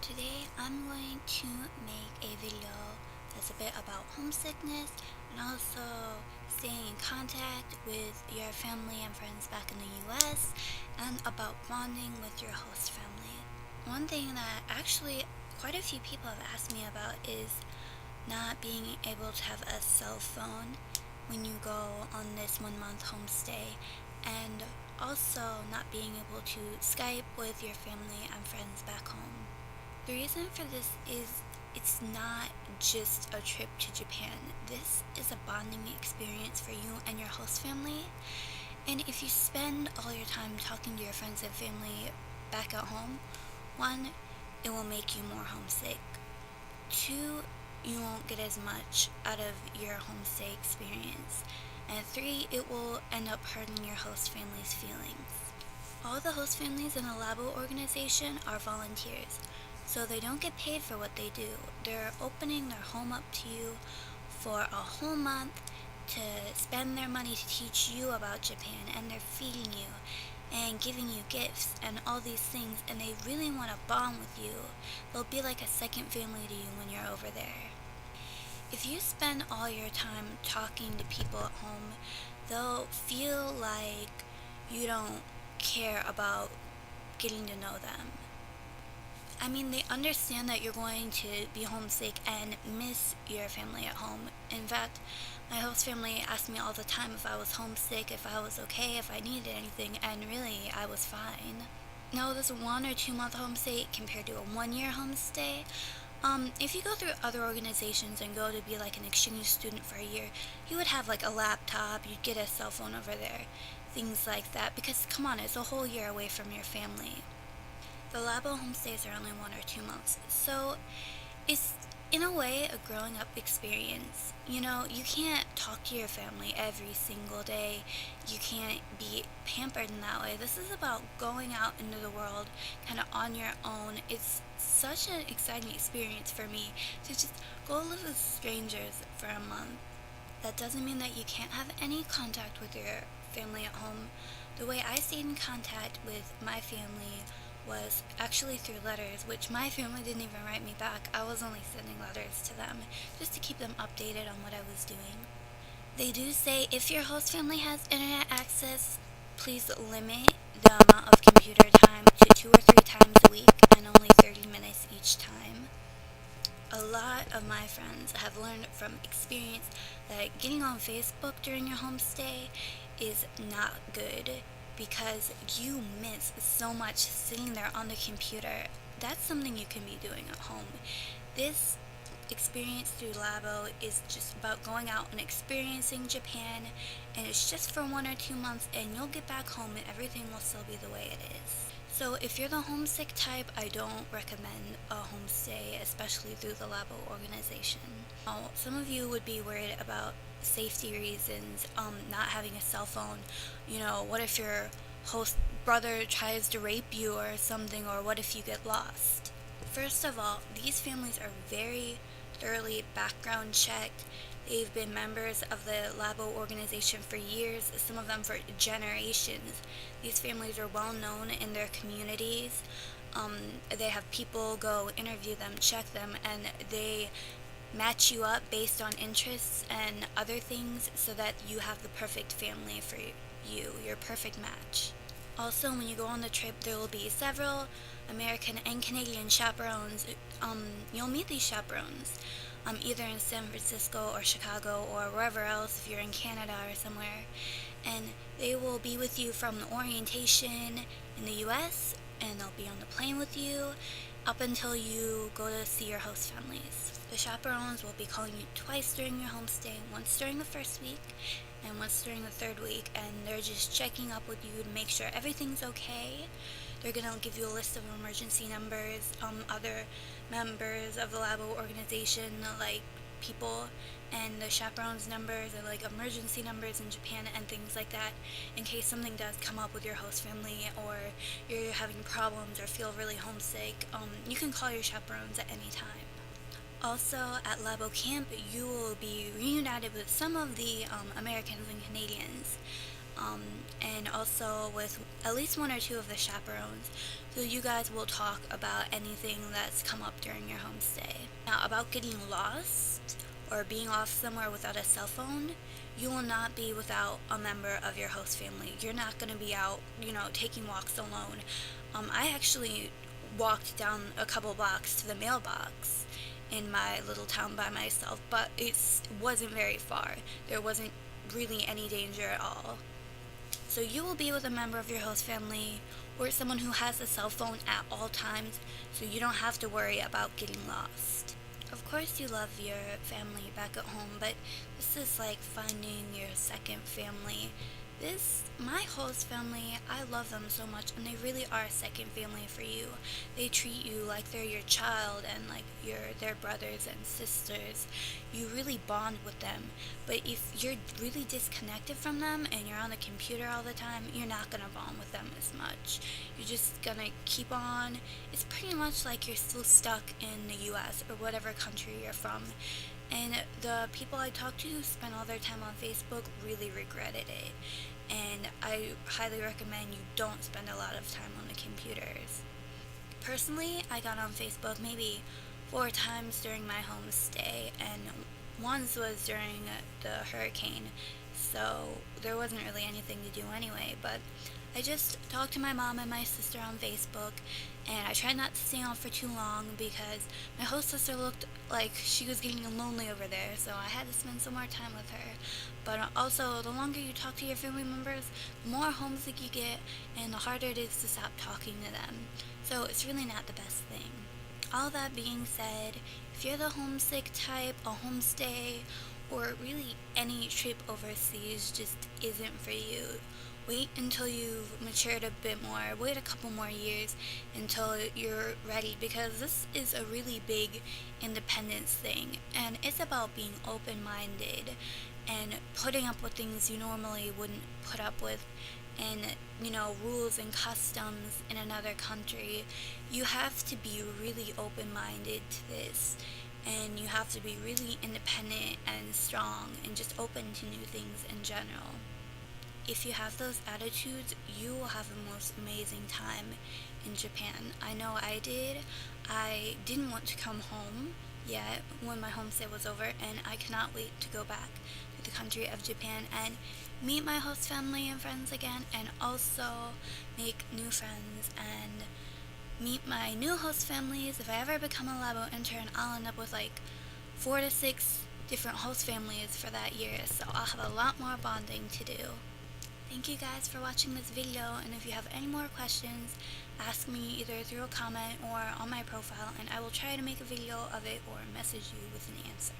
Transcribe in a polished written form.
Today I'm going to make a video that's a bit about homesickness and also staying in contact with your family and friends back in the US and about bonding with your host family. One thing that actually quite a few people have asked me about is not being able to have a cell phone when you go on this 1 month homestay, and also not being able to Skype with your family and friends back home. The reason for this is it's not just a trip to Japan. This is a bonding experience for you and your host family. And if you spend all your time talking to your friends and family back at home, one, it will make you more homesick. Two, you won't get as much out of your homestay experience. And three, it will end up hurting your host family's feelings. All the host families in the Labo organization are volunteers, so they don't get paid for what they do. They're opening their home up to you for a whole month to spend their money to teach you about Japan, and they're feeding you and giving you gifts and all these things, and they really want to bond with you. They'll be like a second family to you when you're over there. If you spend all your time talking to people at home, they'll feel like you don't care about getting to know them. I mean, they understand that you're going to be homesick and miss your family at home. In fact, my host family asked me all the time if I was homesick, if I was okay, if I needed anything, and really, I was fine. Now, this 1 or 2 month homestay compared to a 1 year homestay, if you go through other organizations and go to be like an exchange student for a year, you would have like a laptop, you'd get a cell phone over there, things like that, because come on, it's a whole year away from your family. The Labo homestays are only 1 or 2 months, so it's in a way a growing up experience. You know, you can't talk to your family every single day. You can't be pampered in that way. This is about going out into the world kind of on your own. It's such an exciting experience for me to just go live with strangers for a month. That doesn't mean that you can't have any contact with your family at home. The way I stayed in contact with my family was actually through letters, which my family didn't even write me back. I was only sending letters to them just to keep them updated on what I was doing. They do say if your host family has internet access, please limit the amount of computer time to 2 or 3 times a week and only 30 minutes each time. A lot of my friends have learned from experience that getting on Facebook during your homestay is not good because you miss so much sitting there on the computer. That's something you can be doing at home. This experience through Labo is just about going out and experiencing Japan, and it's just for 1 or 2 months, and you'll get back home and everything will still be the way it is. So if you're the homesick type, I don't recommend a homestay, especially through the Labo organization. Now, some of you would be worried about safety reasons, not having a cell phone. You know, what if your host brother tries to rape you or something, or what if you get lost? First of all, these families are very thoroughly background checked. They've been members of the Labo organization for years, some of them for generations. These families are well known in their communities. They have people go interview them, check them, and they match you up based on interests and other things so that you have the perfect family for you, your perfect match. Also, when you go on the trip, there will be several American and Canadian chaperones. You'll meet these chaperones either in San Francisco or Chicago or wherever else if you're in Canada or somewhere. And they will be with you from the orientation in the US, and they'll be on the plane with you up until you go to see your host families. The chaperones will be calling you twice during your homestay, once during the first week and once during the third week, and they're just checking up with you to make sure everything's okay. They're gonna give you a list of emergency numbers, other members of the Labo organization, like people, and the chaperones numbers and like emergency numbers in Japan and things like that, in case something does come up with your host family or you're having problems or feel really homesick. You can call your chaperones at any time. Also, at Labo Camp, you will be reunited with some of the Americans and Canadians. um, and also with at least one or two of the chaperones, so you guys will talk about anything that's come up during your homestay. Now, about getting lost or being off somewhere without a cell phone, you will not be without a member of your host family. You're not going to be out, taking walks alone. I actually walked down a couple blocks to the mailbox in my little town by myself, but it wasn't very far. There wasn't really any danger at all. So you will be with a member of your host family or someone who has a cell phone at all times, so you don't have to worry about getting lost. Of course you love your family back at home, but this is like finding your second family. My host family, I love them so much, and they really are second family for you. They treat you like they're your child and like you're their brothers and sisters. You really bond with them. But if you're really disconnected from them and you're on the computer all the time, you're not gonna bond with them as much. You're just gonna keep on. It's pretty much like you're still stuck in the US or whatever country you're from. And the people I talked to who spent all their time on Facebook really regretted it. And I highly recommend you don't spend a lot of time on the computers. Personally, I got on Facebook maybe 4 times during my homestay, and once was during the hurricane, so there wasn't really anything to do anyway, but I just talked to my mom and my sister on Facebook, and I tried not to stay on for too long because my host sister looked like she was getting lonely over there, so I had to spend some more time with her. But also, the longer you talk to your family members, the more homesick you get, and the harder it is to stop talking to them. So it's really not the best thing. All that being said, if you're the homesick type, a homestay, or really any trip overseas just isn't for you, wait until you've matured a bit more. Wait a couple more years until you're ready, because this is a really big independence thing, and it's about being open-minded and putting up with things you normally wouldn't put up with, and rules and customs in another country. You have to be really open-minded to this, and you have to be really independent and strong and just open to new things in general. If you have those attitudes, you will have the most amazing time in Japan. I know I did. I didn't want to come home yet when my homestay was over, and I cannot wait to go back to the country of Japan and meet my host family and friends again, and also make new friends and meet my new host families. If I ever become a labo intern, I'll end up with like 4 to 6 different host families for that year, so I'll have a lot more bonding to do. Thank you guys for watching this video, and if you have any more questions, ask me either through a comment or on my profile, and I will try to make a video of it or message you with an answer.